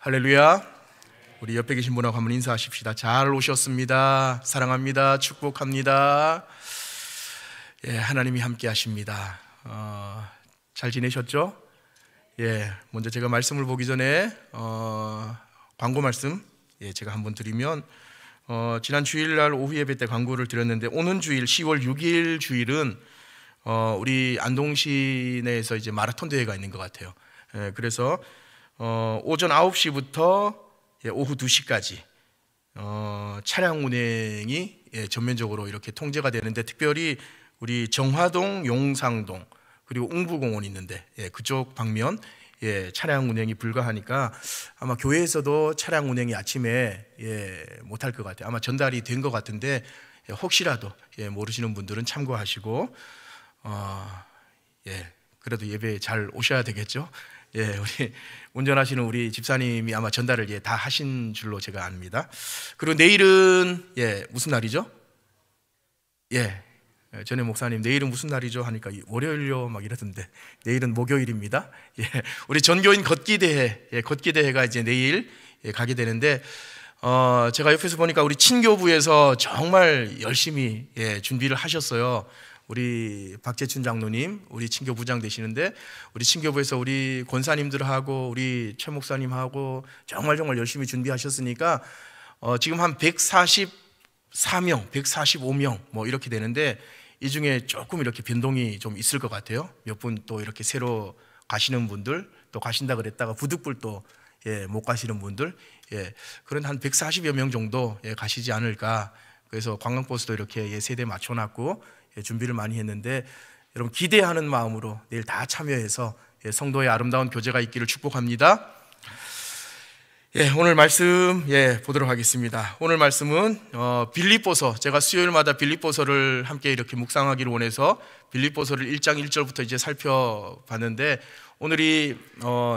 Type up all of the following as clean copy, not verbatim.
할렐루야. 우리 옆에 계신 분하고 한번 인사하십시다. 잘 오셨습니다. 사랑합니다. 축복합니다. 예, 하나님이 함께 하십니다. 잘 지내셨죠? 예, 먼저 제가 말씀을 보기 전에 광고 말씀 제가 한번 드리면 지난 주일날 오후 예배 때 광고를 드렸는데, 오는 주일 10월 6일 주일은 우리 안동 시내에서 이제 마라톤 대회가 있는 것 같아요. 예, 그래서 오전 9시부터 오후 2시까지 차량 운행이 전면적으로 이렇게 통제가 되는데, 특별히 우리 정화동, 용상동 그리고 웅부공원이 있는데 그쪽 방면 차량 운행이 불가하니까 아마 교회에서도 차량 운행이 아침에 못할 것 같아요. 아마 전달이 된 것 같은데 혹시라도 모르시는 분들은 참고하시고 그래도 예배에 잘 오셔야 되겠죠. 우리 운전하시는 우리 집사님이 아마 전달을 다 하신 줄로 제가 압니다. 그리고 내일은 무슨 날이죠? 전에 목사님 내일은 무슨 날이죠? 하니까 월요일요 막 이러던데, 내일은 목요일입니다. 우리 전교인 걷기 대회가 이제 내일 가게 되는데, 제가 옆에서 보니까 우리 친교부에서 정말 열심히 준비를 하셨어요. 우리 박재춘 장로님, 우리 친교 부장 되시는데, 우리 친교부에서 우리 권사님들하고 우리 최 목사님하고 정말 열심히 준비하셨으니까 지금 한 144명, 145명 뭐 이렇게 되는데, 이 중에 조금 이렇게 변동이 좀 있을 것 같아요. 몇 분 또 이렇게 새로 가시는 분들, 또 가신다 그랬다가 부득불 또 못 가시는 분들, 그런 한 140여 명 정도 가시지 않을까. 그래서 관광버스도 이렇게 세대 맞춰놨고 준비를 많이 했는데, 여러분 기대하는 마음으로 내일 다 참여해서 성도의 아름다운 교제가 있기를 축복합니다. 오늘 말씀 보도록 하겠습니다. 오늘 말씀은 빌립보서, 제가 수요일마다 빌립보서를 함께 이렇게 묵상하기를 원해서 빌립보서를 1장 1절부터 이제 살펴봤는데, 오늘이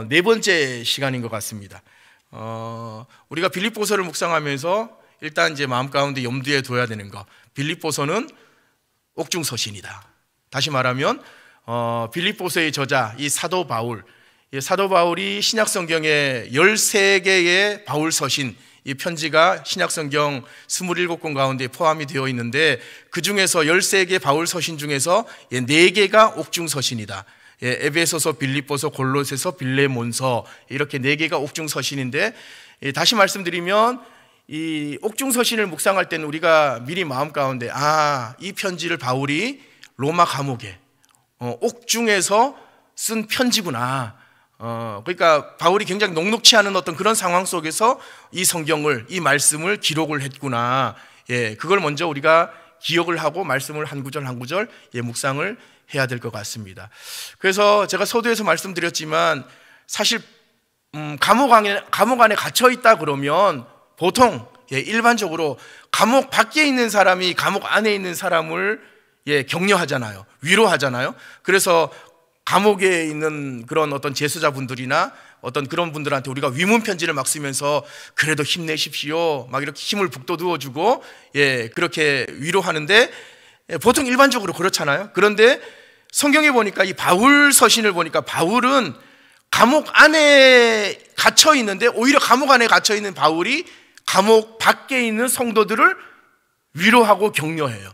네 번째 시간인 것 같습니다. 우리가 빌립보서를 묵상하면서 일단 이제 마음 가운데 염두에 둬야 되는 거, 빌립보서는 옥중서신이다. 다시 말하면 빌립보서의 저자 이 사도 바울이 신약성경에 13개의 바울서신, 이 편지가 신약성경 27권 가운데 포함이 되어 있는데, 그 중에서 13개 바울서신 중에서 4개가 옥중서신이다. 에베소서, 빌립보서, 골로새서, 빌레몬서, 이렇게 4개가 옥중서신인데, 다시 말씀드리면 이 옥중서신을 묵상할 때는 우리가 미리 마음 가운데 이 편지를 바울이 로마 감옥에 옥중에서 쓴 편지구나. 그러니까 바울이 굉장히 녹록치 않은 어떤 그런 상황 속에서 이 성경을, 이 말씀을 기록을 했구나. 그걸 먼저 우리가 기억을 하고 말씀을 한 구절 한 구절 묵상을 해야 될 것 같습니다. 그래서 제가 서두에서 말씀드렸지만, 사실 감옥 안에 갇혀 있다 그러면 보통 일반적으로 감옥 밖에 있는 사람이 감옥 안에 있는 사람을 격려하잖아요. 위로하잖아요. 그래서 감옥에 있는 그런 어떤 재수자분들이나 어떤 그런 분들한테 우리가 위문 편지를 막 쓰면서 그래도 힘내십시오 막 이렇게 힘을 북돋워 주고 그렇게 위로하는데, 보통 일반적으로 그렇잖아요. 그런데 성경에 보니까 이 바울 서신을 보니까 바울은 감옥 안에 갇혀 있는데, 오히려 감옥 안에 갇혀 있는 바울이 감옥 밖에 있는 성도들을 위로하고 격려해요.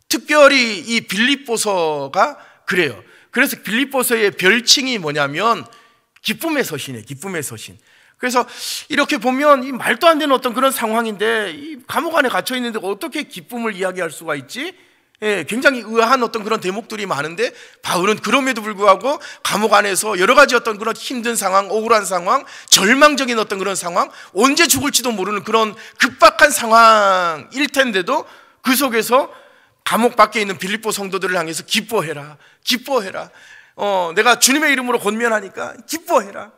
특별히 이 빌립보서가 그래요. 그래서 빌립보서의 별칭이 뭐냐면 기쁨의 서신이에요. 기쁨의 서신. 그래서 이렇게 보면 이 말도 안 되는 어떤 그런 상황인데, 이 감옥 안에 갇혀 있는데 어떻게 기쁨을 이야기할 수가 있지? 굉장히 의아한 어떤 그런 대목들이 많은데, 바울은 그럼에도 불구하고 감옥 안에서 여러 가지 어떤 그런 힘든 상황, 억울한 상황, 절망적인 어떤 그런 상황, 언제 죽을지도 모르는 그런 급박한 상황일 텐데도 그 속에서 감옥 밖에 있는 빌립보 성도들을 향해서 기뻐해라. 내가 주님의 이름으로 권면하니까 기뻐해라.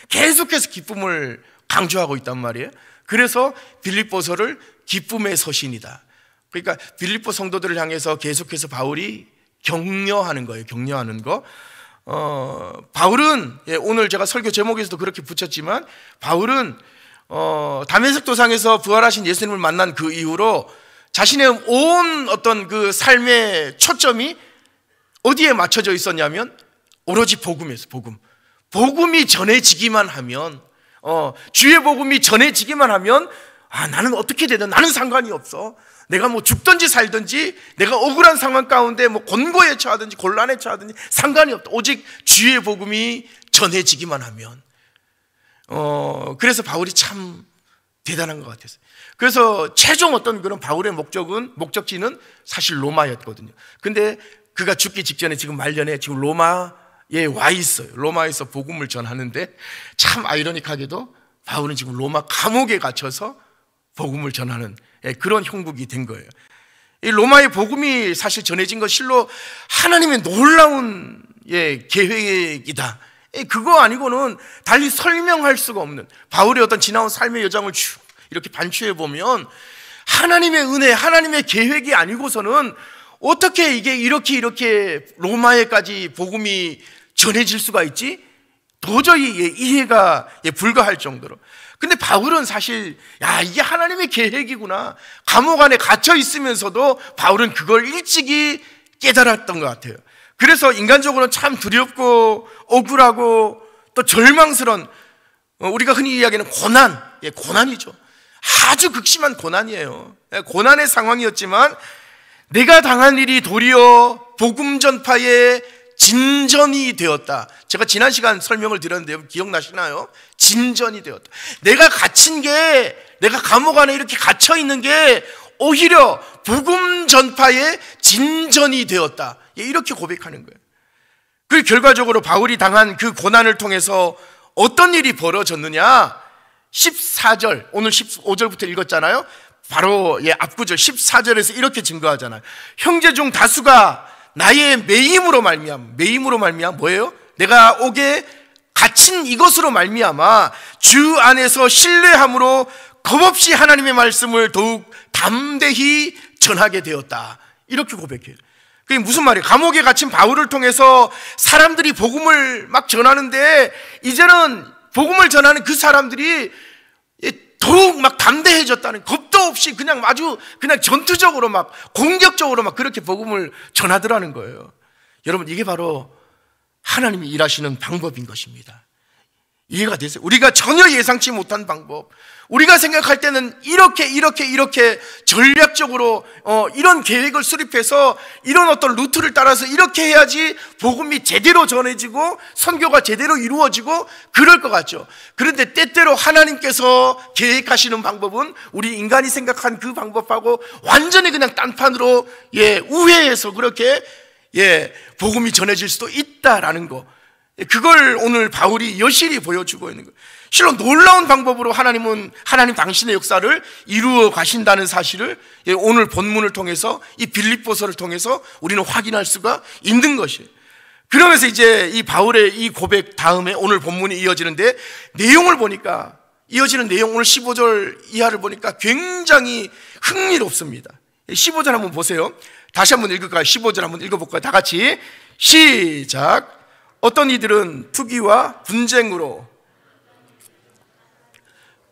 계속해서 기쁨을 강조하고 있단 말이에요. 그래서 빌립보서를 기쁨의 서신이다. 그러니까 빌립보 성도들을 향해서 계속해서 바울이 격려하는 거예요. 격려하는 거. 바울은 오늘 제가 설교 제목에서도 그렇게 붙였지만, 바울은 다메섹 도상에서 부활하신 예수님을 만난 그 이후로 자신의 온 어떤 그 삶의 초점이 어디에 맞춰져 있었냐면 오로지 복음이었어요. 복음이 전해지기만 하면 주의 복음이 전해지기만 하면 나는 어떻게 되든 나는 상관이 없어. 내가 뭐 죽든지 살든지 내가 억울한 상황 가운데 뭐 곤고에 처하든지 곤란에 처하든지 상관이 없다. 오직 주의 복음이 전해지기만 하면. 그래서 바울이 참 대단한 것 같았어요. 그래서 최종 어떤 그런 바울의 목적지는 사실 로마였거든요. 근데 그가 죽기 직전에 지금 말년에 지금 로마에 와 있어요. 로마에서 복음을 전하는데 참 아이러니하게도 바울은 지금 로마 감옥에 갇혀서 복음을 전하는 그런 형국이 된 거예요. 이 로마의 복음이 사실 전해진 것 실로 하나님의 놀라운 계획이다. 그거 아니고는 달리 설명할 수가 없는 바울의 어떤 지나온 삶의 여정을 쭉 이렇게 반추해 보면 하나님의 은혜, 하나님의 계획이 아니고서는 어떻게 이게 이렇게 로마에까지 복음이 전해질 수가 있지? 도저히 이해가 불가할 정도로. 근데 바울은 사실 이게 하나님의 계획이구나. 감옥 안에 갇혀 있으면서도 바울은 그걸 일찍이 깨달았던 것 같아요. 그래서 인간적으로는 참 두렵고 억울하고 또 절망스러운 우리가 흔히 이야기하는 고난이죠. 아주 극심한 고난이에요. 고난의 상황이었지만 내가 당한 일이 도리어 복음 전파의 진전이 되었다. 제가 지난 시간 설명을 드렸는데요, 기억나시나요? 진전이 되었다. 내가 감옥 안에 이렇게 갇혀 있는 게 오히려 복음 전파의 진전이 되었다. 이렇게 고백하는 거예요. 그 결과적으로 바울이 당한 그 고난을 통해서 어떤 일이 벌어졌느냐? 14절, 오늘 15절부터 읽었잖아요. 바로 앞구절 14절에서 이렇게 증거하잖아요. 형제 중 다수가 나의 매임으로 말미암아 뭐예요? 내가 옥에 갇힌 이것으로 말미암아 주 안에서 신뢰함으로 겁없이 하나님의 말씀을 더욱 담대히 전하게 되었다. 이렇게 고백해요. 그게 무슨 말이에요? 감옥에 갇힌 바울을 통해서 사람들이 복음을 막 전하는데 이제는 복음을 전하는 그 사람들이 더욱 막 담대해졌다는, 겁도 없이 그냥 전투적으로 막 공격적으로 막 그렇게 복음을 전하더라는 거예요. 여러분, 이게 바로 하나님이 일하시는 방법인 것입니다. 이해가 되세요? 우리가 전혀 예상치 못한 방법, 우리가 생각할 때는 이렇게 전략적으로 이런 계획을 수립해서 이런 어떤 루트를 따라서 이렇게 해야지 복음이 제대로 전해지고 선교가 제대로 이루어지고 그럴 것 같죠. 그런데 때때로 하나님께서 계획하시는 방법은 우리 인간이 생각한 그 방법하고 완전히 그냥 딴판으로 우회해서 그렇게 복음이 전해질 수도 있다라는 거, 그걸 오늘 바울이 여실히 보여주고 있는 거예요. 실로 놀라운 방법으로 하나님 당신의 역사를 이루어 가신다는 사실을 오늘 본문을 통해서, 이 빌립보서를 통해서 우리는 확인할 수가 있는 것이에요. 그러면서 이제 이 바울의 이 고백 다음에 오늘 본문이 이어지는데, 내용을 보니까 이어지는 내용, 오늘 15절 이하를 보니까 굉장히 흥미롭습니다. 15절 한번 보세요. 다시 한번 읽을까요? 15절 한번 읽어볼까요? 다 같이 시작. 어떤 이들은 투기와 분쟁으로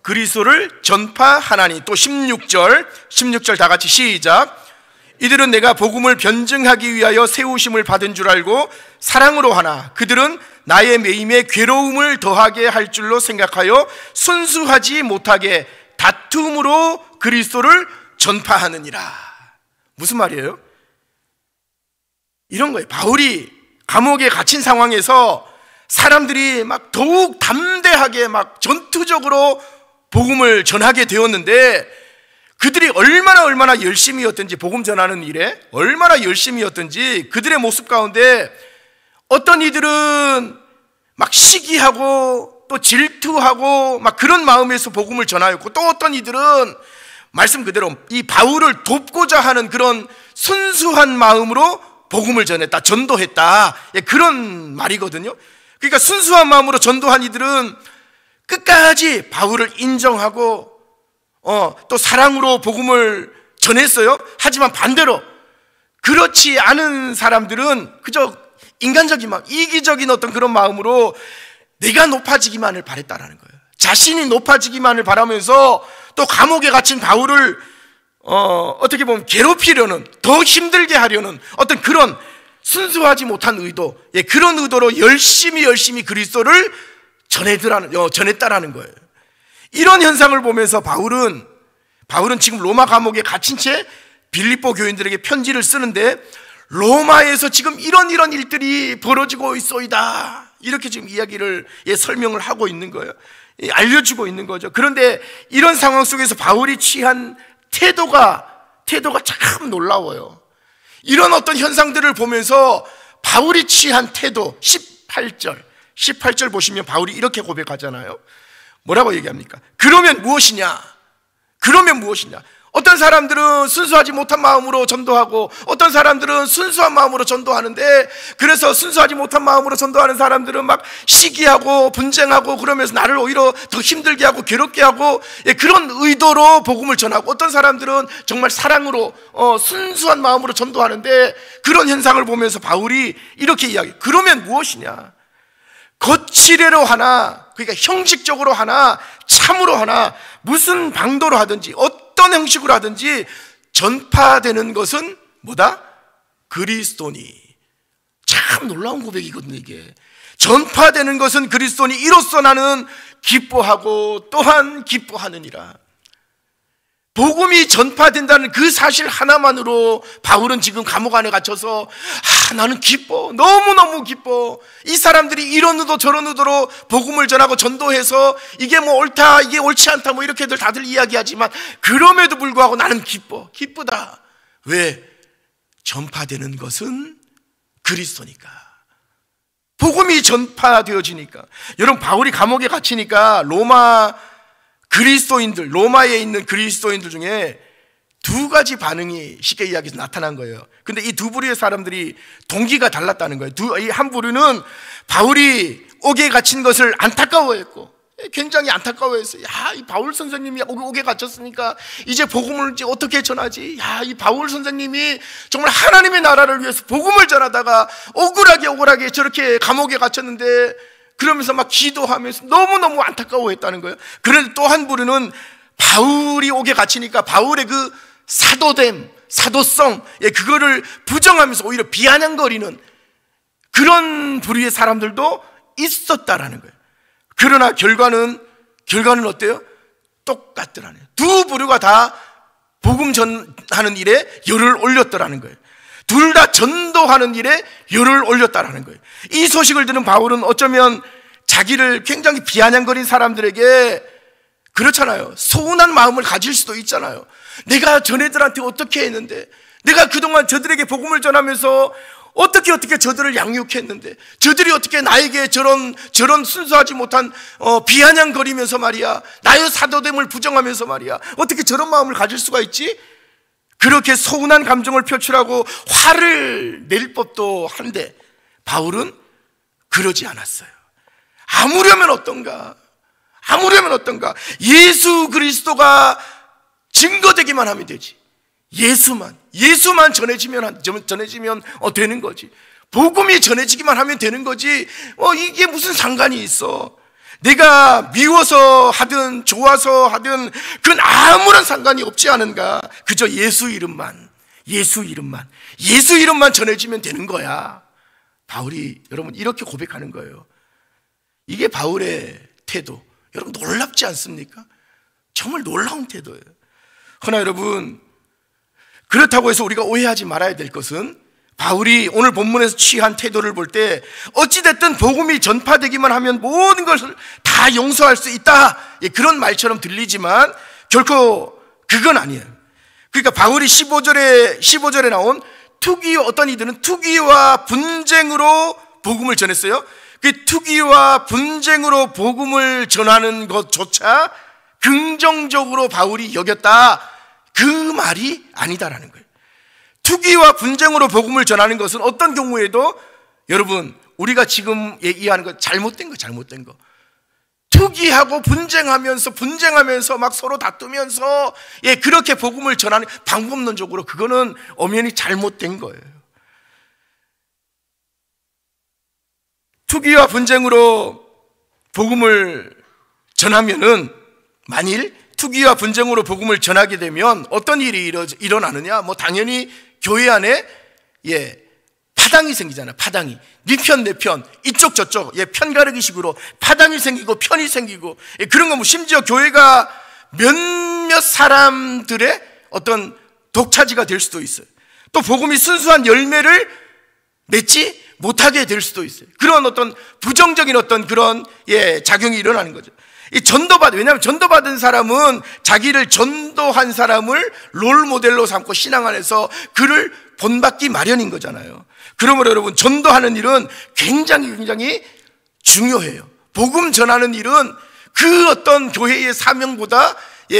그리스도를 전파하나니. 또 16절 다 같이 시작. 이들은 내가 복음을 변증하기 위하여 세우심을 받은 줄 알고 사랑으로 하나 그들은 나의 매임에 괴로움을 더하게 할 줄로 생각하여 순수하지 못하게 다툼으로 그리스도를 전파하느니라. 무슨 말이에요? 이런 거예요. 바울이 감옥에 갇힌 상황에서 사람들이 막 더욱 담대하게 막 전투적으로 복음을 전하게 되었는데, 그들이 얼마나 열심히였든지, 복음 전하는 일에 얼마나 열심히였든지 그들의 모습 가운데 어떤 이들은 막 시기하고 또 질투하고 막 그런 마음에서 복음을 전하였고, 또 어떤 이들은 말씀 그대로 이 바울을 돕고자 하는 그런 순수한 마음으로 복음을 전했다, 전도했다, 그런 말이거든요. 그러니까 순수한 마음으로 전도한 이들은 끝까지 바울을 인정하고 또 사랑으로 복음을 전했어요. 하지만 반대로 그렇지 않은 사람들은 그저 인간적인 마음, 이기적인 어떤 그런 마음으로 내가 높아지기만을 바랬다라는 거예요. 자신이 높아지기만을 바라면서 또 감옥에 갇힌 바울을 어떻게 보면 괴롭히려는, 더 힘들게 하려는 어떤 그런 순수하지 못한 의도, 그런 의도로 열심히 그리스도를 전했다라는 거예요. 이런 현상을 보면서 바울은 지금 로마 감옥에 갇힌 채 빌립보 교인들에게 편지를 쓰는데, 로마에서 지금 이런 일들이 벌어지고 있소이다, 이렇게 지금 이야기를 설명을 하고 있는 거예요. 알려주고 있는 거죠. 그런데 이런 상황 속에서 바울이 취한 태도가 참 놀라워요. 이런 어떤 현상들을 보면서 바울이 취한 태도, 18절 보시면 바울이 이렇게 고백하잖아요. 뭐라고 얘기합니까? 그러면 무엇이냐? 어떤 사람들은 순수하지 못한 마음으로 전도하고, 어떤 사람들은 순수한 마음으로 전도하는데, 그래서 순수하지 못한 마음으로 전도하는 사람들은 막 시기하고 분쟁하고 그러면서 나를 오히려 더 힘들게 하고 괴롭게 하고, 그런 의도로 복음을 전하고, 어떤 사람들은 정말 사랑으로 순수한 마음으로 전도하는데, 그런 현상을 보면서 바울이 이렇게 이야기해요. 그러면 무엇이냐? 거칠애로 하나, 그러니까 형식적으로 하나, 참으로 하나, 무슨 방도로 하든지 어떤 형식으로 하든지 전파되는 것은 뭐다? 그리스도니. 참 놀라운 고백이거든요, 이게. 전파되는 것은 그리스도니, 이로써 나는 기뻐하고 또한 기뻐하느니라. 복음이 전파된다는 그 사실 하나만으로 바울은 지금 감옥 안에 갇혀서 나는 기뻐, 너무너무 기뻐. 이 사람들이 이런 의도 저런 의도로 복음을 전하고 전도해서 이게 뭐 옳다, 이게 옳지 않다, 뭐 이렇게들 다들 이야기하지만, 그럼에도 불구하고 나는 기쁘다. 왜? 전파되는 것은 그리스도니까. 복음이 전파되어지니까. 여러분, 바울이 감옥에 갇히니까 로마에 있는 그리스도인들 중에 두 가지 반응이 쉽게 이야기해서 나타난 거예요. 근데 이 두 부류의 사람들이 동기가 달랐다는 거예요. 이 한 부류는 바울이 옥에 갇힌 것을 안타까워했고, 굉장히 안타까워했어요. 이 바울 선생님이 옥에 갇혔으니까 이제 복음을 이제 어떻게 전하지? 이 바울 선생님이 정말 하나님의 나라를 위해서 복음을 전하다가 억울하게 저렇게 감옥에 gat혔는데, 그러면서 막 기도하면서 너무너무 안타까워했다는 거예요. 그런데 또 한 부류는 바울이 옥에 갇히니까 바울의 그 사도성, 그거를 부정하면서 오히려 비아냥거리는 그런 부류의 사람들도 있었다라는 거예요. 그러나 결과는 어때요? 똑같더라는 거예요. 두 부류가 다 복음 전하는 일에 열을 올렸더라는 거예요. 둘 다 전도하는 일에 열을 올렸다라는 거예요. 이 소식을 들은 바울은 어쩌면 자기를 굉장히 비아냥거린 사람들에게, 그렇잖아요, 서운한 마음을 가질 수도 있잖아요. 내가 전애들한테 어떻게 했는데, 내가 그동안 저들에게 복음을 전하면서 어떻게 저들을 양육했는데, 저들이 어떻게 나에게 저런 순수하지 못한 비아냥거리면서 말이야, 나의 사도됨을 부정하면서 말이야, 어떻게 저런 마음을 가질 수가 있지? 그렇게 서운한 감정을 표출하고 화를 낼 법도 한데, 바울은 그러지 않았어요. 아무려면 어떤가? 예수 그리스도가 증거되기만 하면 되지. 예수만 전해지면 되는 거지. 복음이 전해지기만 하면 되는 거지. 이게 무슨 상관이 있어? 내가 미워서 하든 좋아서 하든 그건 아무런 상관이 없지 않은가? 그저 예수 이름만 전해지면 되는 거야. 바울이 여러분 이렇게 고백하는 거예요. 이게 바울의 태도. 여러분 놀랍지 않습니까? 정말 놀라운 태도예요. 그러나 여러분, 그렇다고 해서 우리가 오해하지 말아야 될 것은, 바울이 오늘 본문에서 취한 태도를 볼 때 어찌됐든 복음이 전파되기만 하면 모든 것을 다 용서할 수 있다, 그런 말처럼 들리지만 결코 그건 아니에요. 그러니까 바울이 15절에 나온 어떤 이들은 투기와 분쟁으로 복음을 전했어요. 그 투기와 분쟁으로 복음을 전하는 것조차 긍정적으로 바울이 여겼다, 그 말이 아니다라는 거예요. 투기와 분쟁으로 복음을 전하는 것은 어떤 경우에도 여러분, 우리가 지금 얘기하는 거 잘못된 거, 투기하고 분쟁하면서 막 서로 다투면서 그렇게 복음을 전하는, 방법론적으로 그거는 엄연히 잘못된 거예요. 투기와 분쟁으로 복음을 전하면은, 만일 투기와 분쟁으로 복음을 전하게 되면 어떤 일이 일어나느냐? 당연히 교회 안에 파당이 생기잖아요. 파당이. 네 편, 내 편, 이쪽 저쪽 편가르기식으로 파당이 생기고 편이 생기고 그런 거 뭐 심지어 교회가 몇몇 사람들의 어떤 독차지가 될 수도 있어요. 또 복음이 순수한 열매를 맺지 못하게 될 수도 있어요. 그런 어떤 부정적인 어떤 그런 작용이 일어나는 거죠. 왜냐하면 전도받은 사람은 자기를 전도한 사람을 롤 모델로 삼고 신앙 안에서 그를 본받기 마련인 거잖아요. 그러므로 여러분, 전도하는 일은 굉장히 중요해요. 복음 전하는 일은 그 어떤 교회의 사명보다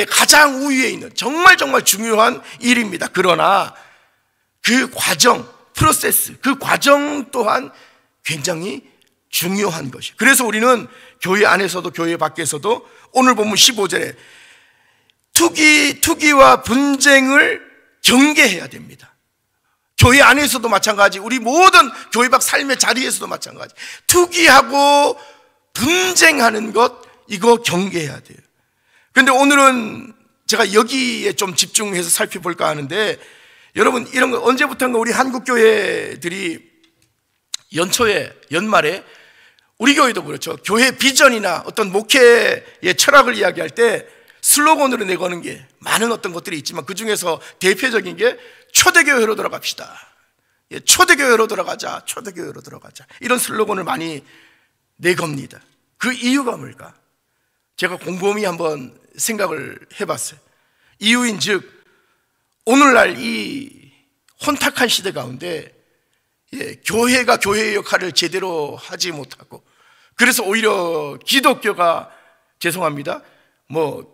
가장 우위에 있는 정말 중요한 일입니다. 그러나 그 과정, 프로세스, 그 과정 또한 굉장히 중요한 것이에요. 그래서 우리는 교회 안에서도 교회 밖에서도 오늘 본문 15절에 투기와 분쟁을 경계해야 됩니다. 교회 안에서도 마찬가지, 우리 모든 교회 밖 삶의 자리에서도 마찬가지. 투기하고 분쟁하는 것, 이거 경계해야 돼요. 그런데 오늘은 제가 여기에 좀 집중해서 살펴볼까 하는데, 여러분, 이런 거 언제부턴가 우리 한국 교회들이 연말에 우리 교회도 그렇죠. 교회 비전이나 어떤 목회의 철학을 이야기할 때 슬로건으로 내거는 게 많은 어떤 것들이 있지만 그 중에서 대표적인 게 초대교회로 돌아갑시다. 초대교회로 돌아가자. 초대교회로 들어가자. 이런 슬로건을 많이 내겁니다. 그 이유가 뭘까? 제가 곰곰이 한번 생각을 해봤어요. 이유인 즉, 오늘날 이 혼탁한 시대 가운데 교회가 교회의 역할을 제대로 하지 못하고, 그래서 오히려 기독교가, 죄송합니다,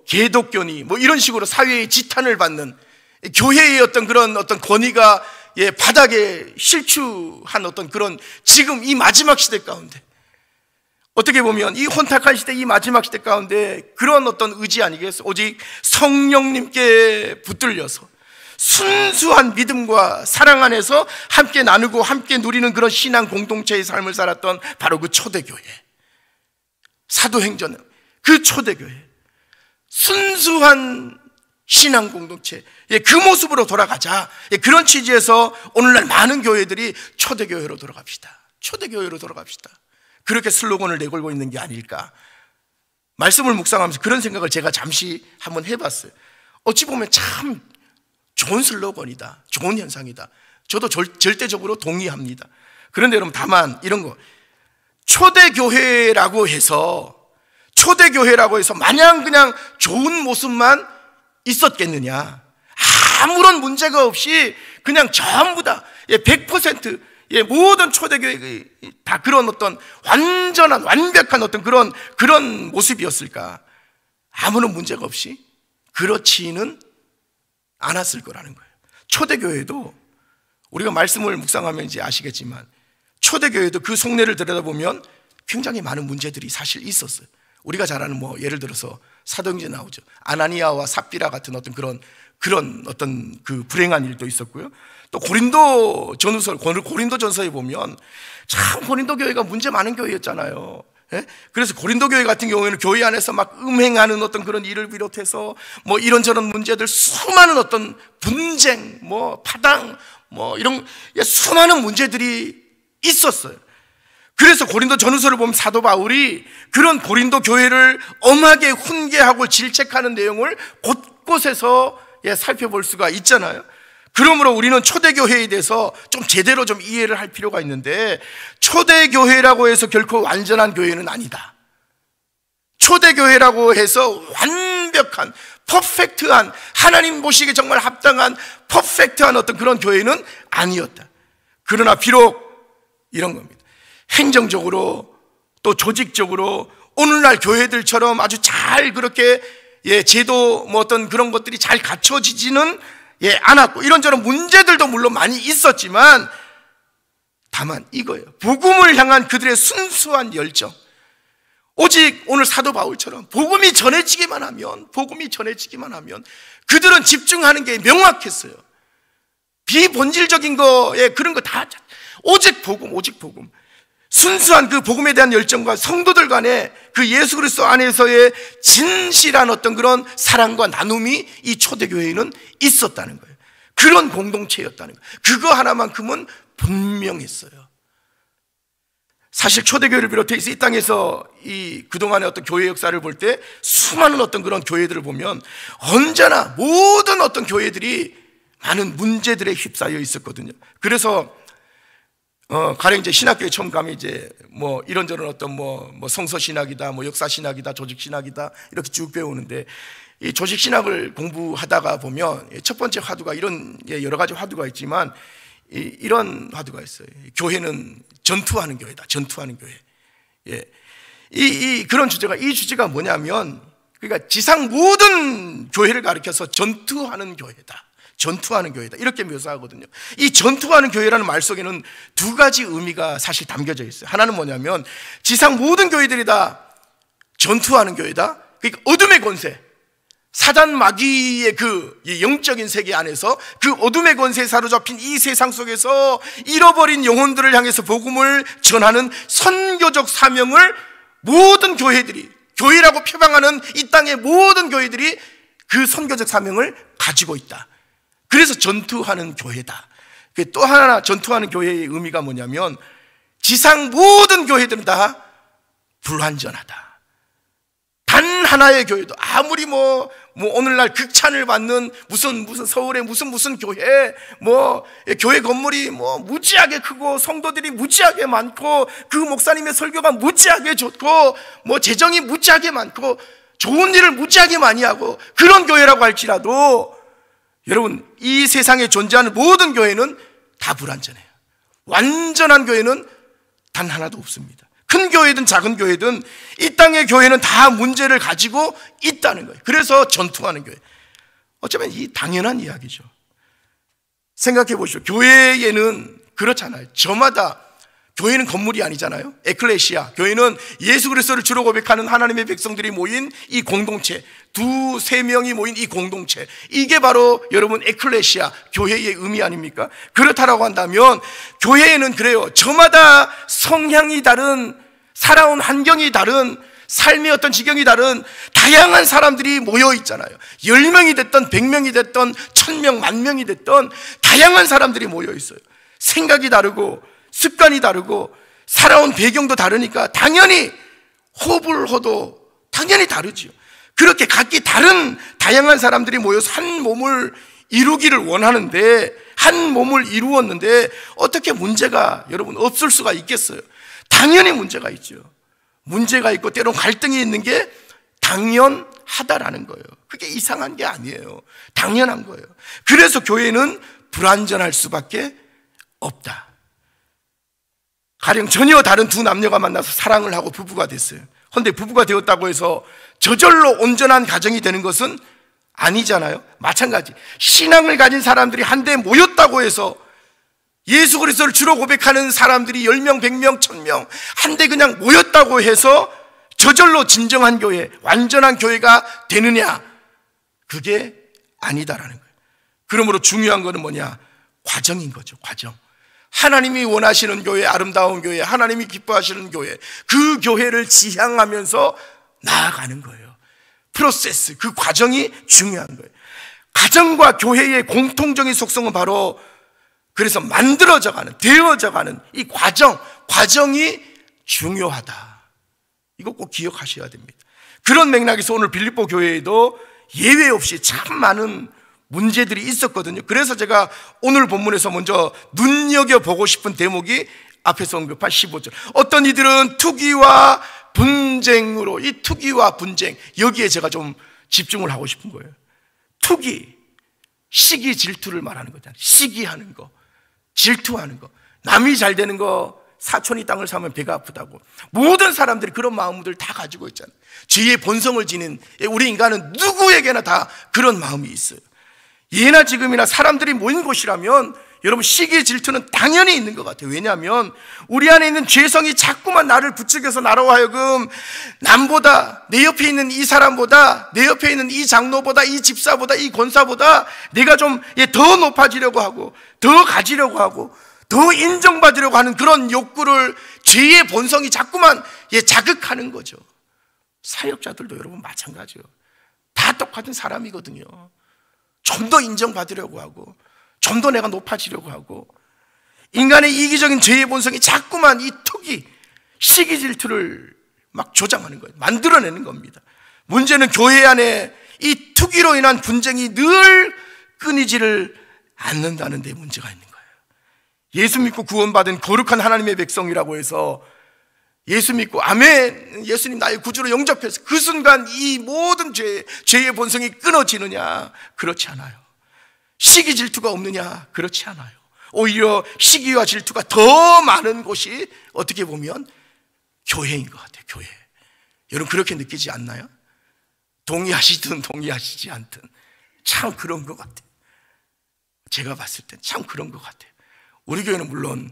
개독교니 이런 식으로 사회의 지탄을 받는, 교회의 어떤 그런 어떤 권위가 바닥에 실추한 어떤 그런 지금 이 마지막 시대 가운데, 어떻게 보면 이 혼탁한 시대, 이 마지막 시대 가운데 그런 어떤 의지 아니겠어요? 오직 성령님께 붙들려서 순수한 믿음과 사랑 안에서 함께 나누고 함께 누리는 그런 신앙 공동체의 삶을 살았던 바로 그 초대교회, 사도행전 그 초대교회, 순수한 신앙 공동체, 그 모습으로 돌아가자. 그런 취지에서 오늘날 많은 교회들이 초대교회로 돌아갑시다. 초대교회로 돌아갑시다. 그렇게 슬로건을 내걸고 있는 게 아닐까. 말씀을 묵상하면서 그런 생각을 제가 잠시 한번 해봤어요. 어찌 보면 참 좋은 슬로건이다, 좋은 현상이다. 저도 절대적으로 동의합니다. 그런데 여러분, 다만 이런 거, 초대교회라고 해서 마냥 그냥 좋은 모습만 있었겠느냐? 아무런 문제가 없이 그냥 전부 다 100% 모든 초대교회 다 그런 어떤 완벽한 어떤 그런 모습이었을까? 아무런 문제가 없이 그렇지는 않았을 거라는 거예요. 초대교회도 우리가 말씀을 묵상하면 이제 아시겠지만, 초대교회도 그 속내를 들여다보면 굉장히 많은 문제들이 사실 있었어요. 우리가 잘 아는 예를 들어서 사도행전에 나오죠. 아나니아와 삽비라 같은 어떤 그런 어떤 그 불행한 일도 있었고요. 또 고린도전서에 보면 참 고린도 교회가 문제 많은 교회였잖아요. 그래서 고린도 교회 같은 경우에는 교회 안에서 막 음행하는 어떤 그런 일을 비롯해서 이런저런 문제들, 수많은 어떤 분쟁, 파당, 이런 수많은 문제들이 있었어요. 그래서 고린도 전후서를 보면 사도 바울이 그런 고린도 교회를 엄하게 훈계하고 질책하는 내용을 곳곳에서 살펴볼 수가 있잖아요. 그러므로 우리는 초대교회에 대해서 좀 제대로 좀 이해를 할 필요가 있는데, 초대교회라고 해서 결코 완전한 교회는 아니다. 초대교회라고 해서 완벽한, 퍼펙트한, 하나님 보시기에 정말 합당한 퍼펙트한 어떤 그런 교회는 아니었다. 그러나 비록 이런 겁니다. 행정적으로 또 조직적으로 오늘날 교회들처럼 아주 잘 그렇게 제도 어떤 그런 것들이 잘 갖춰지지는 않았고, 이런저런 문제들도 물론 많이 있었지만, 다만 이거예요. 복음을 향한 그들의 순수한 열정. 오직 오늘 사도 바울처럼 복음이 전해지기만 하면 그들은 집중하는 게 명확했어요. 비본질적인 거에 그런 거 다 오직 복음. 순수한 그 복음에 대한 열정과 성도들 간의 그 예수 그리스도 안에서의 진실한 어떤 그런 사랑과 나눔이 이 초대교회에는 있었다는 거예요. 그런 공동체였다는 거예요. 그거 하나만큼은 분명했어요. 사실 초대교회를 비롯해서 이 땅에서 이 그동안의 어떤 교회 역사를 볼 때 수많은 어떤 그런 교회들을 보면 언제나 모든 어떤 교회들이 많은 문제들에 휩싸여 있었거든요. 그래서 가령 이제 신학교에 처음 가면 이제 뭐 이런저런 어떤 뭐 성서 신학이다, 뭐 역사 신학이다, 조직 신학이다 이렇게 쭉 배우는데, 이 조직 신학을 공부하다가 보면 첫 번째 화두가 이런 여러 가지 화두가 있지만 이런 화두가 있어요. 교회는 전투하는 교회다. 전투하는 교회. 예. 그런 주제가, 이 주제가 뭐냐면, 그러니까 지상 모든 교회를 가리켜서 전투하는 교회다. 전투하는 교회다. 이렇게 묘사하거든요. 이 전투하는 교회라는 말 속에는 두 가지 의미가 사실 담겨져 있어요. 하나는 뭐냐면, 지상 모든 교회들이 다 전투하는 교회다. 그러니까 어둠의 권세, 사단 마귀의 그 영적인 세계 안에서 그 어둠의 권세에 사로잡힌 이 세상 속에서 잃어버린 영혼들을 향해서 복음을 전하는 선교적 사명을 모든 교회들이, 교회라고 표방하는 이 땅의 모든 교회들이 그 선교적 사명을 가지고 있다. 그래서 전투하는 교회다. 또 하나 전투하는 교회의 의미가 뭐냐면, 지상 모든 교회들은 다 불완전하다. 단 하나의 교회도 아무리 뭐 오늘날 극찬을 받는 무슨 서울의 무슨 교회, 교회 건물이 무지하게 크고 성도들이 무지하게 많고 그 목사님의 설교가 무지하게 좋고 재정이 무지하게 많고 좋은 일을 무지하게 많이 하고 그런 교회라고 할지라도, 여러분, 이 세상에 존재하는 모든 교회는 다 불완전해요. 완전한 교회는 단 하나도 없습니다. 큰 교회든 작은 교회든 이 땅의 교회는 다 문제를 가지고 있다는 거예요. 그래서 전투하는 교회. 어쩌면 이 당연한 이야기죠. 생각해 보시오. 교회에는 그렇잖아요. 저마다, 교회는 건물이 아니잖아요. 에클레시아, 교회는 예수 그리스도를 주로 고백하는 하나님의 백성들이 모인 이 공동체, 두세 명이 모인 이 공동체, 이게 바로 여러분 에클레시아, 교회의 의미 아닙니까? 그렇다라고 한다면 교회에는 그래요. 저마다 성향이 다른, 살아온 환경이 다른, 삶의 어떤 지경이 다른 다양한 사람들이 모여 있잖아요. 10명이 됐던 100명이 됐던 1000명, 10,000명이 됐던 다양한 사람들이 모여 있어요. 생각이 다르고 습관이 다르고 살아온 배경도 다르니까 당연히 호불호도 당연히 다르지요. 그렇게 각기 다른 다양한 사람들이 모여서 한 몸을 이루기를 원하는데, 한 몸을 이루었는데 어떻게 문제가 여러분 없을 수가 있겠어요? 당연히 문제가 있죠. 문제가 있고 때론 갈등이 있는 게 당연하다라는 거예요. 그게 이상한 게 아니에요. 당연한 거예요. 그래서 교회는 불완전할 수밖에 없다. 가령 전혀 다른 두 남녀가 만나서 사랑을 하고 부부가 됐어요. 그런데 부부가 되었다고 해서 저절로 온전한 가정이 되는 것은 아니잖아요. 마찬가지, 신앙을 가진 사람들이 한데 모였다고 해서, 예수 그리스도를 주로 고백하는 사람들이 10명, 100명, 1000명 한데 그냥 모였다고 해서 저절로 진정한 교회, 완전한 교회가 되느냐? 그게 아니다라는 거예요. 그러므로 중요한 거는 뭐냐? 과정인 거죠. 과정. 하나님이 원하시는 교회, 아름다운 교회, 하나님이 기뻐하시는 교회, 그 교회를 지향하면서 나아가는 거예요. 프로세스, 그 과정이 중요한 거예요. 가정과 교회의 공통적인 속성은 바로, 그래서 만들어져가는, 되어져가는 이 과정이 중요하다. 이거 꼭 기억하셔야 됩니다. 그런 맥락에서 오늘 빌립보 교회에도 예외 없이 참 많은 문제들이 있었거든요. 그래서 제가 오늘 본문에서 먼저 눈여겨보고 싶은 대목이 앞에서 언급한 15절. 어떤 이들은 투기와 분쟁으로, 이 투기와 분쟁, 여기에 제가 좀 집중을 하고 싶은 거예요. 투기, 시기, 질투를 말하는 거잖아요. 시기하는 거, 질투하는 거. 남이 잘 되는 거, 사촌이 땅을 사면 배가 아프다고. 모든 사람들이 그런 마음들 다 가지고 있잖아요. 죄의 본성을 지닌 우리 인간은 누구에게나 다 그런 마음이 있어요. 예나 지금이나 사람들이 모인 곳이라면 여러분, 시기, 질투는 당연히 있는 것 같아요. 왜냐하면 우리 안에 있는 죄성이 자꾸만 나를 부추겨서 나로 하여금 남보다, 내 옆에 있는 이 사람보다, 내 옆에 있는 이 장로보다, 이 집사보다, 이 권사보다 내가 좀 더 높아지려고 하고, 더 가지려고 하고, 더 인정받으려고 하는 그런 욕구를, 죄의 본성이 자꾸만 자극하는 거죠. 사역자들도 여러분 마찬가지예요. 다 똑같은 사람이거든요. 좀 더 인정받으려고 하고, 좀 더 내가 높아지려고 하고, 인간의 이기적인 죄의 본성이 자꾸만 이 투기, 시기 질투를 막 조장하는 거예요. 만들어내는 겁니다. 문제는 교회 안에 이 투기로 인한 분쟁이 늘 끊이지를 않는다는 데 문제가 있는 거예요. 예수 믿고 구원받은 거룩한 하나님의 백성이라고 해서 예수 믿고 아멘, 예수님 나의 구주로 영접해서 그 순간 이 모든 죄의 본성이 끊어지느냐? 그렇지 않아요. 시기 질투가 없느냐? 그렇지 않아요. 오히려 시기와 질투가 더 많은 곳이 어떻게 보면 교회인 것 같아요. 교회. 여러분 그렇게 느끼지 않나요? 동의하시든 동의하시지 않든 참 그런 것 같아요. 제가 봤을 땐 참 그런 것 같아요. 우리 교회는 물론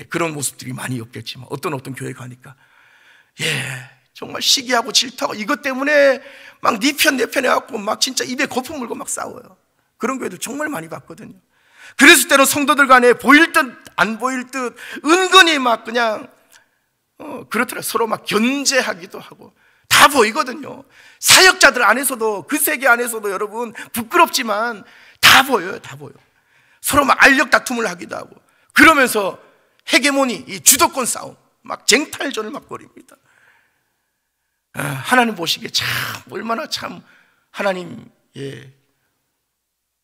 그런 모습들이 많이 없겠지만 어떤 교회 가니까 정말 시기하고 질투하고 이것 때문에 막 네 편 내 편 해갖고 막 진짜 입에 거품 물고 막 싸워요. 그런 교회도 정말 많이 봤거든요. 그랬을 때는 성도들 간에 보일 듯 안 보일 듯 은근히 막 그냥 그렇더라. 서로 막 견제하기도 하고 다 보이거든요. 사역자들 안에서도 그 세계 안에서도 여러분 부끄럽지만 다 보여요. 다 보여. 서로 막 알력 다툼을 하기도 하고 그러면서 헤게모니, 이 주도권 싸움, 막 쟁탈전을 막 벌입니다. 하나님 보시기에 참 얼마나 참 하나님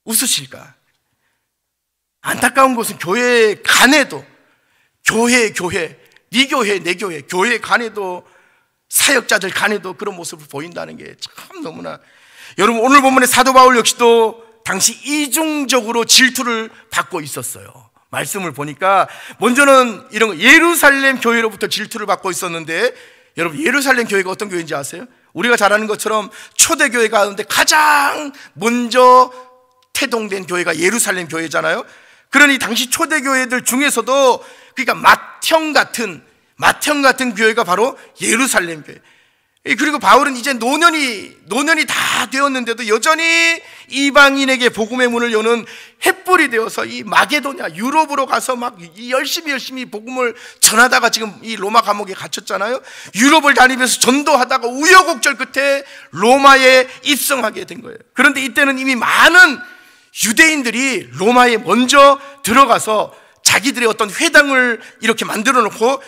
웃으실까. 안타까운 것은 교회 간에도 네 교회 내 교회, 교회 간에도 사역자들 간에도 그런 모습을 보인다는 게 참 너무나. 여러분 오늘 본문의 사도 바울 역시도 당시 이중적으로 질투를 받고 있었어요. 말씀을 보니까 먼저는 이런 예루살렘 교회로부터 질투를 받고 있었는데 여러분 예루살렘 교회가 어떤 교회인지 아세요? 우리가 잘 아는 것처럼 초대교회 가운데 가장 먼저 태동된 교회가 예루살렘 교회잖아요. 그러니 당시 초대교회들 중에서도 그러니까 맏형 같은 교회가 바로 예루살렘 교회. 그리고 바울은 이제 노년이 다 되었는데도 여전히 이방인에게 복음의 문을 여는 횃불이 되어서 이 마게도냐 유럽으로 가서 막 열심히 복음을 전하다가 지금 이 로마 감옥에 갇혔잖아요. 유럽을 다니면서 전도하다가 우여곡절 끝에 로마에 입성하게 된 거예요. 그런데 이때는 이미 많은 유대인들이 로마에 먼저 들어가서 자기들의 어떤 회당을 이렇게 만들어 놓고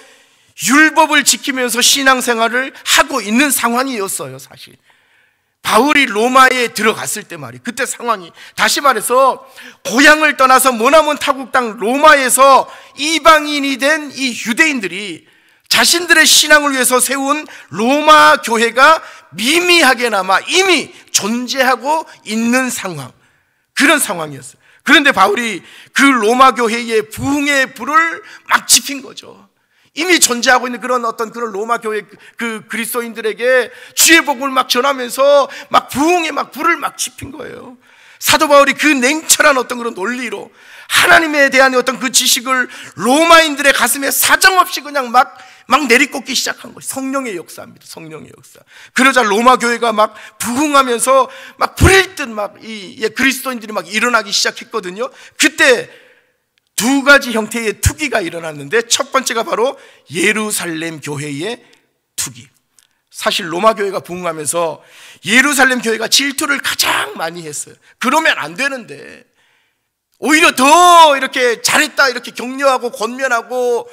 율법을 지키면서 신앙생활을 하고 있는 상황이었어요. 사실 바울이 로마에 들어갔을 때 말이에요. 그때 상황이 다시 말해서 고향을 떠나서 머나먼 타국 땅 로마에서 이방인이 된 이 유대인들이 자신들의 신앙을 위해서 세운 로마 교회가 미미하게나마 이미 존재하고 있는 상황, 그런 상황이었어요. 그런데 바울이 그 로마 교회의 부흥의 불을 막 지핀 거죠. 이미 존재하고 있는 그런 로마 교회 그 그리스도인들에게 주의 복음을 막 전하면서 막 부흥의 막 불을 막 지핀 거예요. 사도 바울이 그 냉철한 어떤 그런 논리로 하나님에 대한 어떤 그 지식을 로마인들의 가슴에 사정없이 그냥 막 내리꽂기 시작한 것이 성령의 역사입니다. 성령의 역사. 그러자 로마 교회가 막 부흥하면서 막 불일 듯 막 이 그리스도인들이 막 일어나기 시작했거든요. 그때 두 가지 형태의 투기가 일어났는데 첫 번째가 바로 예루살렘 교회의 투기. 사실 로마 교회가 부흥하면서 예루살렘 교회가 질투를 가장 많이 했어요. 그러면 안 되는데 오히려 더 이렇게 잘했다 이렇게 격려하고 권면하고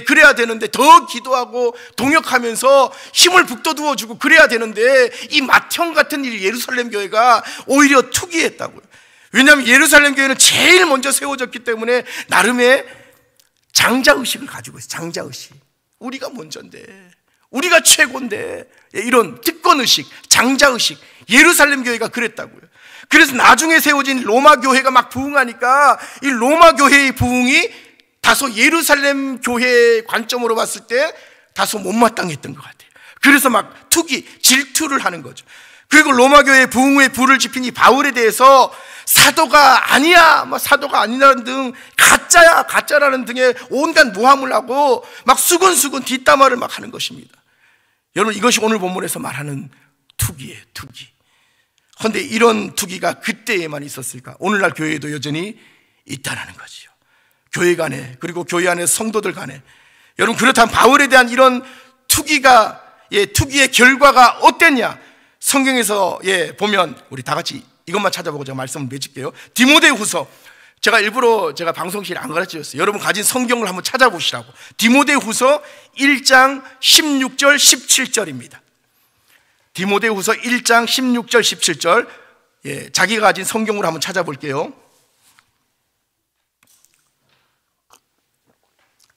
그래야 되는데 더 기도하고 동역하면서 힘을 북돋워주고 그래야 되는데 이 맏형 같은 이 예루살렘 교회가 오히려 투기했다고요. 왜냐하면 예루살렘 교회는 제일 먼저 세워졌기 때문에 나름의 장자의식을 가지고 있어요. 장자의식. 우리가 먼저인데, 우리가 최고인데, 이런 특권의식, 장자의식. 예루살렘 교회가 그랬다고요. 그래서 나중에 세워진 로마 교회가 막 부흥하니까 이 로마 교회의 부흥이 다소 예루살렘 교회의 관점으로 봤을 때 다소 못마땅했던 것 같아요. 그래서 막 투기, 질투를 하는 거죠. 그리고 로마 교회의 부흥의 불을 지핀 이 바울에 대해서 사도가 아니야, 사도가 아니라는 등 가짜라는 등의 온갖 모함을 하고 막 수근수근 뒷담화를 막 하는 것입니다. 여러분 이것이 오늘 본문에서 말하는 투기예요, 투기. 그런데 이런 투기가 그때에만 있었을까? 오늘날 교회에도 여전히 있다라는 거죠. 교회 간에 그리고 교회 안의 성도들 간에. 여러분 그렇다면 바울에 대한 이런 투기의 결과가 어땠냐? 성경에서 보면 우리 다 같이 이것만 찾아보고 제가 말씀을 맺을게요. 디모데후서 제가 일부러 방송실에 안 가르쳐줬어요. 여러분 가진 성경을 한번 찾아보시라고. 디모데후서 1장 16절 17절입니다. 디모데후서 1장 16절 17절. 예, 자기가 가진 성경으로 한번 찾아볼게요.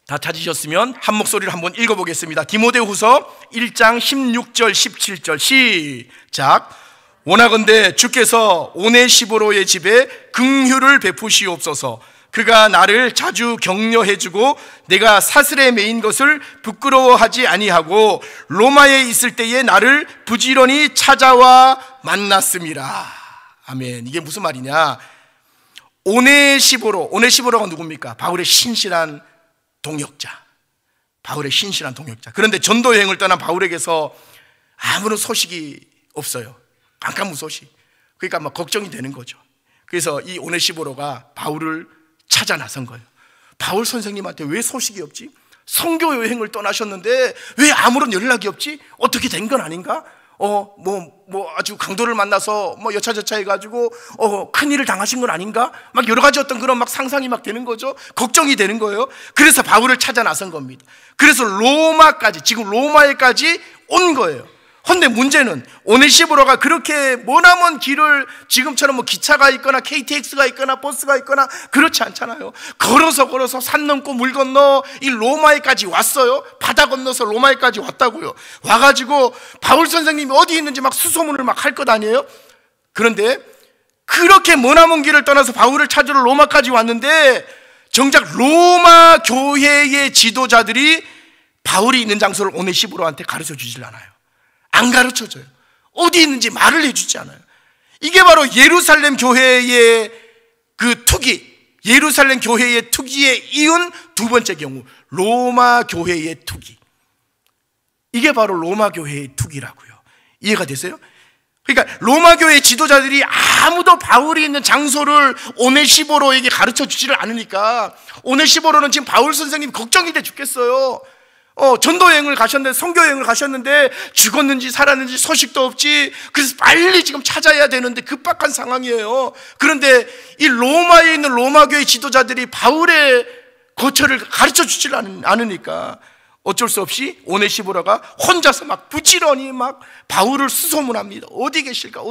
다 찾으셨으면 한 목소리로 한번 읽어보겠습니다. 디모데후서 1장 16절 17절 시작. 원하건대 주께서 오네시보로의 집에 긍휼을 베푸시옵소서. 그가 나를 자주 격려해주고 내가 사슬에 매인 것을 부끄러워하지 아니하고 로마에 있을 때에 나를 부지런히 찾아와 만났음이라. 아멘. 이게 무슨 말이냐? 오네시보로가 누굽니까? 바울의 신실한 동역자. 바울의 신실한 동역자. 그런데 전도 여행을 떠난 바울에게서 아무런 소식이 없어요. 깜깜무소식. 그러니까 막 걱정이 되는 거죠. 그래서 이 오네시보로가 바울을 찾아 나선 거예요. 바울 선생님한테 왜 소식이 없지? 선교 여행을 떠나셨는데 왜 아무런 연락이 없지? 어떻게 된 건 아닌가? 아주 강도를 만나서 여차저차 해가지고 큰일을 당하신 건 아닌가? 막 여러 가지 어떤 그런 막 상상이 막 되는 거죠. 걱정이 되는 거예요. 그래서 바울을 찾아 나선 겁니다. 그래서 지금 로마에까지 온 거예요. 근데 문제는 오네시보로가 그렇게 머나먼 길을 지금처럼 기차가 있거나 KTX가 있거나 버스가 있거나 그렇지 않잖아요. 걸어서 산 넘고 물 건너 이 로마에까지 왔어요. 바다 건너서 로마에까지 왔다고요. 와가지고 바울 선생님이 어디 있는지 막 수소문을 막 할 것 아니에요. 그런데 그렇게 머나먼 길을 떠나서 바울을 찾으러 로마까지 왔는데 정작 로마 교회의 지도자들이 바울이 있는 장소를 오네시보로한테 가르쳐 주질 않아요. 안 가르쳐줘요. 어디 있는지 말을 해주지 않아요. 이게 바로 예루살렘 교회의 예루살렘 교회의 투기에 이은 두 번째 경우, 로마 교회의 투기. 이게 바로 로마 교회의 투기라고요. 이해가 되세요? 그러니까 로마 교회 지도자들이 아무도 바울이 있는 장소를 오네시보로에게 가르쳐 주지를 않으니까 오네시보로는 지금 바울 선생님 걱정이 돼 죽겠어요. 전도여행을 가셨는데, 선교여행을 가셨는데 죽었는지 살았는지 소식도 없지. 그래서 빨리 지금 찾아야 되는데 급박한 상황이에요. 그런데 이 로마에 있는 로마교회 지도자들이 바울의 거처를 가르쳐 주질 않으니까 어쩔 수 없이 오네시보로가 혼자서 막 부지런히 막 바울을 수소문합니다. 어디 계실까?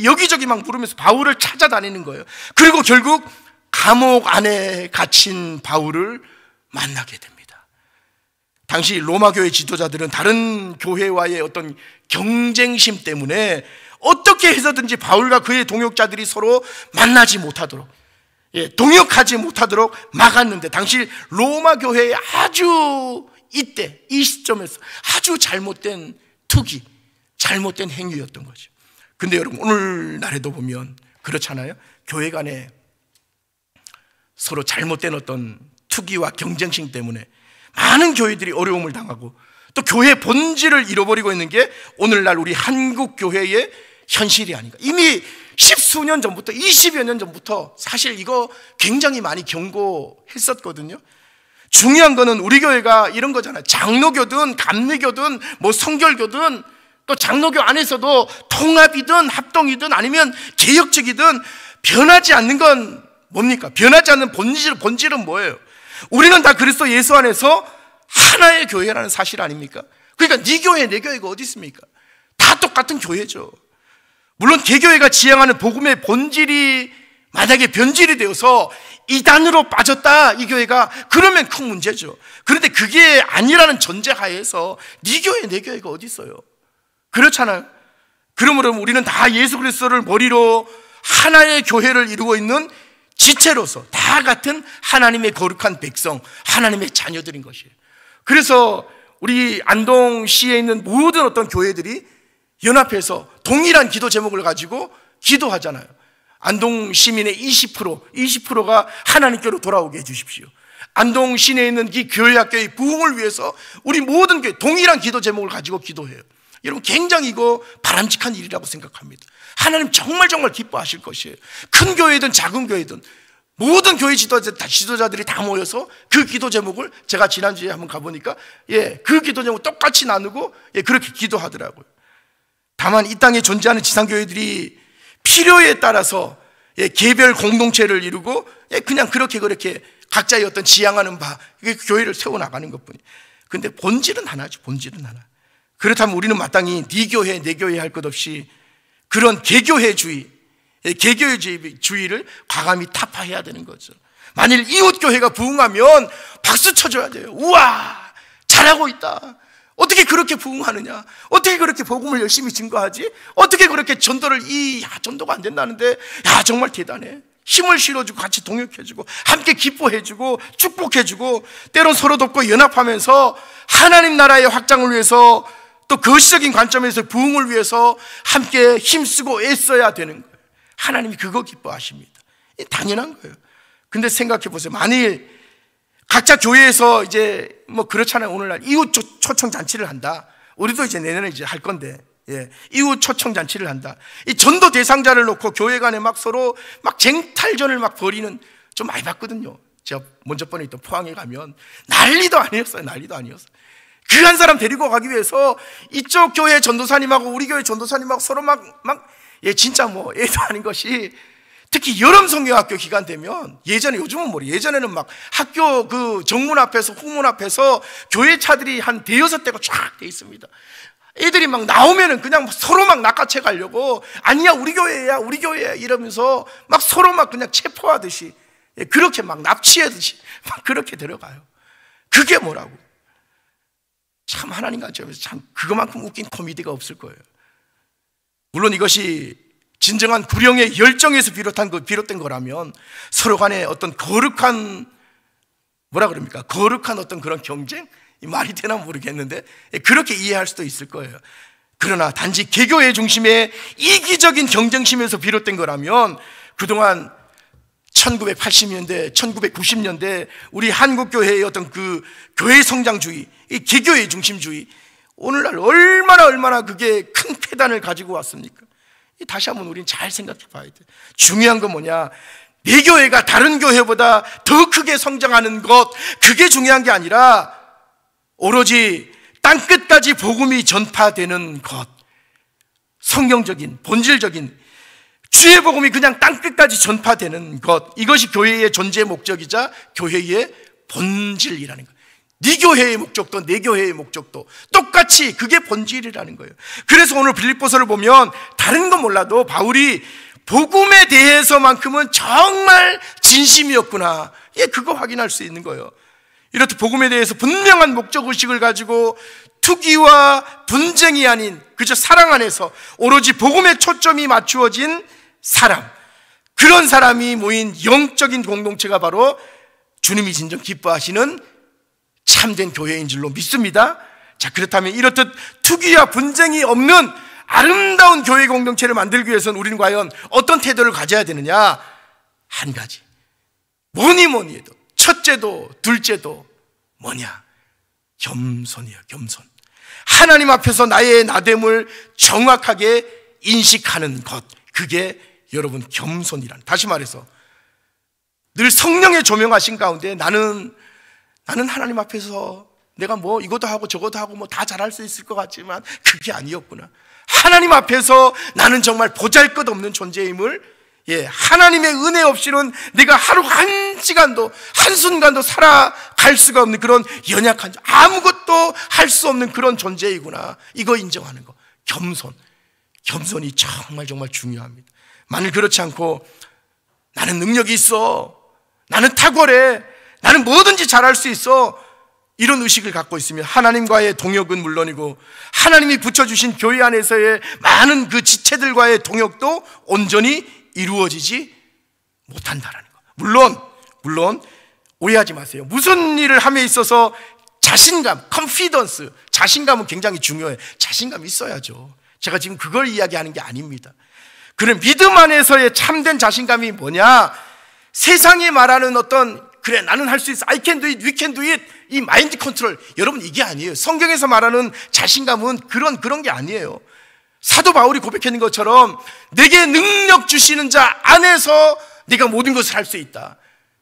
여기저기 막 물으면서 바울을 찾아다니는 거예요. 그리고 결국 감옥 안에 갇힌 바울을 만나게 됩니다. 당시 로마 교회 지도자들은 다른 교회와의 어떤 경쟁심 때문에 어떻게 해서든지 바울과 그의 동역자들이 서로 만나지 못하도록, 동역하지 못하도록 막았는데, 당시 로마 교회의 아주 이 시점에서 아주 잘못된 투기, 잘못된 행위였던 거죠. 근데 여러분, 오늘날에도 보면 그렇잖아요. 교회 간에 서로 잘못된 어떤 투기와 경쟁심 때문에 많은 교회들이 어려움을 당하고 또 교회의 본질을 잃어버리고 있는 게 오늘날 우리 한국 교회의 현실이 아닌가. 이미 10수년 전부터, 20여 년 전부터 사실 이거 굉장히 많이 경고했었거든요. 중요한 거는 우리 교회가 이런 거잖아요. 장로교든 감리교든 성결교든 또 장로교 안에서도 통합이든 합동이든 아니면 개혁적이든 변하지 않는 건 뭡니까? 변하지 않는 본질은 뭐예요? 우리는 다 그리스도 예수 안에서 하나의 교회라는 사실 아닙니까? 그러니까 네 교회 내 교회가 어디 있습니까? 다 똑같은 교회죠. 물론 개교회가 지향하는 복음의 본질이 만약에 변질이 되어서 이단으로 빠졌다, 이 교회가, 그러면 큰 문제죠. 그런데 그게 아니라는 전제하에서 네 교회 내 교회가 어디 있어요? 그렇잖아요. 그러므로 우리는 다 예수 그리스도를 머리로 하나의 교회를 이루고 있는 지체로서 다 같은 하나님의 거룩한 백성, 하나님의 자녀들인 것이에요. 그래서 우리 안동시에 있는 모든 어떤 교회들이 연합해서 동일한 기도 제목을 가지고 기도하잖아요. 안동 시민의 20%가 하나님께로 돌아오게 해주십시오. 안동 시내에 있는 이 교회 학교의 부흥을 위해서 우리 모든 교회 동일한 기도 제목을 가지고 기도해요. 여러분, 굉장히 이거 바람직한 일이라고 생각합니다. 하나님 정말 기뻐하실 것이에요. 큰 교회든 작은 교회든 모든 교회 지도자들이 다 모여서 그 기도 제목을, 제가 지난주에 한번 가보니까 그 기도 제목 똑같이 나누고 그렇게 기도하더라고요. 다만 이 땅에 존재하는 지상교회들이 필요에 따라서 개별 공동체를 이루고 그냥 그렇게 각자의 어떤 지향하는 바 교회를 세워나가는 것뿐이에요. 근데 본질은 하나죠. 본질은 하나. 그렇다면 우리는 마땅히 네 교회 내 교회 할 것 없이 그런 개교회주의를 과감히 타파해야 되는 거죠. 만일 이웃교회가 부흥하면 박수 쳐줘야 돼요. 우와, 잘하고 있다. 어떻게 그렇게 부흥하느냐? 어떻게 그렇게 복음을 열심히 증거하지? 어떻게 그렇게 전도를 전도가 안 된다는데 정말 대단해. 힘을 실어주고 같이 동역해주고 함께 기뻐해주고 축복해주고 때론 서로 돕고 연합하면서 하나님 나라의 확장을 위해서 또 거시적인 관점에서 부흥을 위해서 함께 힘쓰고 애써야 되는 거예요. 하나님이 그거 기뻐하십니다. 당연한 거예요. 근데 생각해 보세요. 만일 각자 교회에서 이제 그렇잖아요. 오늘날 이웃 초청 잔치를 한다. 우리도 이제 내년에 이제 할 건데, 이웃 초청 잔치를 한다. 이 전도 대상자를 놓고 교회 간에 서로 쟁탈전을 벌이는 좀 많이 봤거든요. 제가 먼저 번에 있던 포항에 가면 난리도 아니었어요. 난리도 아니었어요. 그 한 사람 데리고 가기 위해서 이쪽 교회 전도사님하고 우리 교회 전도사님하고 서로 진짜 애도 아닌 것이, 특히 여름 성경학교 기간 되면 요즘은 예전에는 학교 그 정문 앞에서 후문 앞에서 교회 차들이 한 대여섯 대가 쫙 돼 있습니다. 애들이 나오면은 그냥 서로 낚아채 가려고, 아니야 우리 교회야 우리 교회야 이러면서 서로 그냥 체포하듯이, 그렇게 납치하듯이 그렇게 데려가요. 그게 뭐라고? 참 하나님 관점에서 참 그거만큼 웃긴 코미디가 없을 거예요. 물론 이것이 진정한 구령의 열정에서 비롯된 거라면 서로 간에 어떤 거룩한 어떤 그런 경쟁? 이 말이 되나 모르겠는데 그렇게 이해할 수도 있을 거예요. 그러나 단지 개교회 중심의 이기적인 경쟁심에서 비롯된 거라면 그동안 1980년대, 1990년대 우리 한국교회의 어떤 그 교회 성장주의, 이 개교회 중심주의, 오늘날 얼마나 그게 큰 폐단을 가지고 왔습니까? 다시 한번 우리는 잘 생각해 봐야 돼. 중요한 건 뭐냐? 내 교회가 다른 교회보다 더 크게 성장하는 것, 그게 중요한 게 아니라 오로지 땅끝까지 복음이 전파되는 것, 성경적인 본질적인 주의 복음이 그냥 땅끝까지 전파되는 것, 이것이 교회의 존재 목적이자 교회의 본질이라는 것. 네 교회의 목적도 내 교회의 목적도 똑같이 그게 본질이라는 거예요. 그래서 오늘 빌립보서를 보면 다른 건 몰라도 바울이 복음에 대해서만큼은 정말 진심이었구나, 그거 확인할 수 있는 거예요. 이렇듯 복음에 대해서 분명한 목적의식을 가지고 투기와 분쟁이 아닌 그저 사랑 안에서 오로지 복음에 초점이 맞추어진 사람, 그런 사람이 모인 영적인 공동체가 바로 주님이 진정 기뻐하시는 참된 교회인 줄로 믿습니다. 자, 그렇다면 이렇듯 투기와 분쟁이 없는 아름다운 교회 공동체를 만들기 위해서는 우리는 과연 어떤 태도를 가져야 되느냐? 한 가지, 뭐니 해도 첫째도 둘째도 뭐냐? 겸손이에요. 겸손. 하나님 앞에서 나의 나됨을 정확하게 인식하는 것, 그게 여러분 겸손이란. 다시 말해서 늘 성령의 조명하신 가운데 나는 하나님 앞에서 내가 이것도 하고 저것도 하고 다 잘할 수 있을 것 같지만 그게 아니었구나. 하나님 앞에서 나는 정말 보잘것없는 존재임을, 하나님의 은혜 없이는 내가 하루 한 시간도 한순간도 살아갈 수가 없는 그런 연약한, 아무것도 할 수 없는 그런 존재이구나, 이거 인정하는 거. 겸손이 정말 중요합니다. 만일 그렇지 않고 나는 능력이 있어, 나는 탁월해, 나는 뭐든지 잘할 수 있어, 이런 의식을 갖고 있으면 하나님과의 동역은 물론이고 하나님이 붙여주신 교회 안에서의 많은 그 지체들과의 동역도 온전히 이루어지지 못한다라는 거. 물론 오해하지 마세요. 무슨 일을 함에 있어서 자신감, 컨피던스, 자신감은 굉장히 중요해요. 자신감이 있어야죠. 제가 지금 그걸 이야기하는 게 아닙니다. 그런 믿음 안에서의 참된 자신감이 뭐냐? 세상이 말하는 어떤 그래 나는 할 수 있어, I can do it, we can do it, 이 마인드 컨트롤, 여러분 이게 아니에요. 성경에서 말하는 자신감은 그런 게 아니에요. 사도 바울이 고백했는 것처럼 내게 능력 주시는 자 안에서 네가 모든 것을 할 수 있다.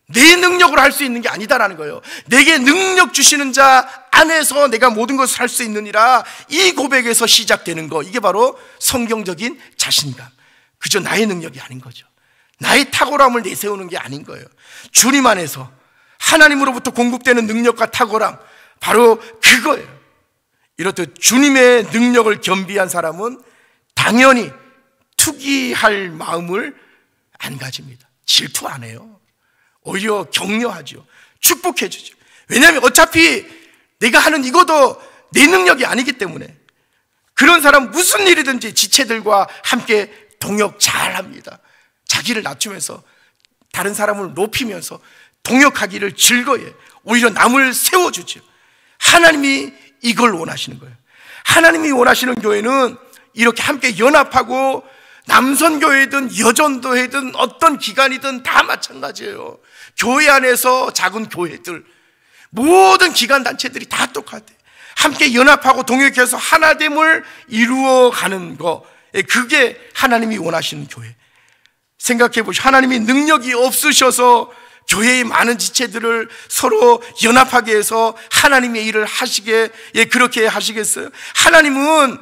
내 능력으로 할 수 있는 게 아니다라는 거예요. 내게 능력 주시는 자 안에서 내가 모든 것을 할 수 있느니라, 이 고백에서 시작되는 거, 이게 바로 성경적인 자신감. 그저 나의 능력이 아닌 거죠. 나의 탁월함을 내세우는 게 아닌 거예요. 주님 안에서 하나님으로부터 공급되는 능력과 탁월함, 바로 그거예요. 이렇듯 주님의 능력을 겸비한 사람은 당연히 투기할 마음을 안 가집니다. 질투 안 해요. 오히려 격려하죠. 축복해 주죠. 왜냐하면 어차피 내가 하는 이것도 내 능력이 아니기 때문에. 그런 사람 무슨 일이든지 지체들과 함께 동역 잘 합니다. 자기를 낮추면서 다른 사람을 높이면서 동역하기를 즐거워해요. 오히려 남을 세워주죠. 하나님이 이걸 원하시는 거예요. 하나님이 원하시는 교회는 이렇게 함께 연합하고, 남선교회든 여전도회든 어떤 기관이든 다 마찬가지예요. 교회 안에서 작은 교회들, 모든 기관단체들이 다 똑같아요. 함께 연합하고 동역해서 하나됨을 이루어가는 거, 그게 하나님이 원하시는 교회. 생각해 보시죠. 하나님이 능력이 없으셔서 교회의 많은 지체들을 서로 연합하게 해서 하나님의 일을 하시게, 그렇게 하시겠어요? 하나님은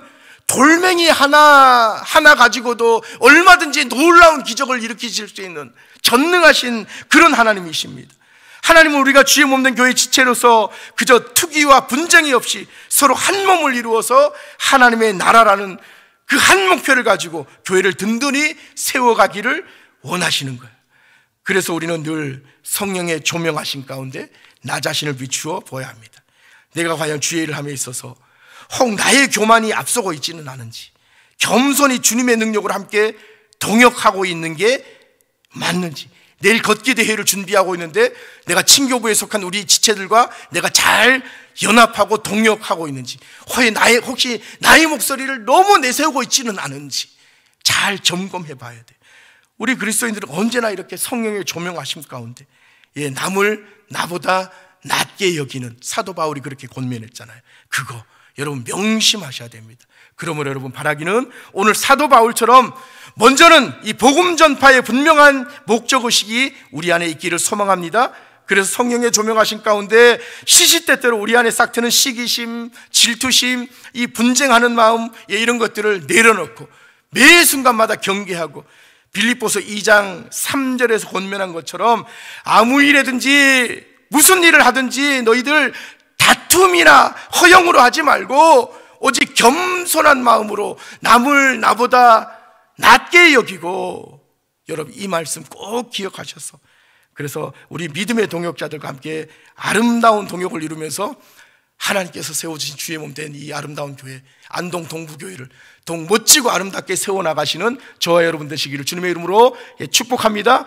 돌멩이 하나 가지고도 얼마든지 놀라운 기적을 일으키실 수 있는 전능하신 그런 하나님이십니다. 하나님은 우리가 주의 몸된 교회 지체로서 그저 투기와 분쟁이 없이 서로 한 몸을 이루어서 하나님의 나라라는 그 한 목표를 가지고 교회를 든든히 세워가기를 원하시는 거예요. 그래서 우리는 늘 성령의 조명하신 가운데 나 자신을 비추어 보아야 합니다. 내가 과연 주의 일을 함에 있어서 혹 나의 교만이 앞서고 있지는 않은지, 겸손히 주님의 능력으로 함께 동역하고 있는 게 맞는지, 내일 걷기 대회를 준비하고 있는데 내가 친교부에 속한 우리 지체들과 내가 잘 연합하고 동역하고 있는지, 혹시 나의 목소리를 너무 내세우고 있지는 않은지 잘 점검해 봐야 돼. 우리 그리스도인들은 언제나 이렇게 성령의 조명하심 가운데 남을 나보다 낮게 여기는, 사도 바울이 그렇게 권면했잖아요. 그거 여러분 명심하셔야 됩니다. 그러므로 여러분 바라기는 오늘 사도 바울처럼 먼저는 이 복음 전파의 분명한 목적의식이 우리 안에 있기를 소망합니다. 그래서 성령의 조명하신 가운데 시시때때로 우리 안에 싹트는 시기심, 질투심, 이 분쟁하는 마음, 이런 것들을 내려놓고 매 순간마다 경계하고, 빌립보서 2장 3절에서 권면한 것처럼 아무 일이든지 무슨 일을 하든지 너희들 다툼이나 허영으로 하지 말고 오직 겸손한 마음으로 남을 나보다 낮게 여기고, 여러분 이 말씀 꼭 기억하셔서, 그래서 우리 믿음의 동역자들과 함께 아름다운 동역을 이루면서 하나님께서 세워주신 주의 몸된 이 아름다운 교회, 안동 동부교회를 더욱 멋지고 아름답게 세워나가시는 저와 여러분 되시기를 주님의 이름으로 축복합니다.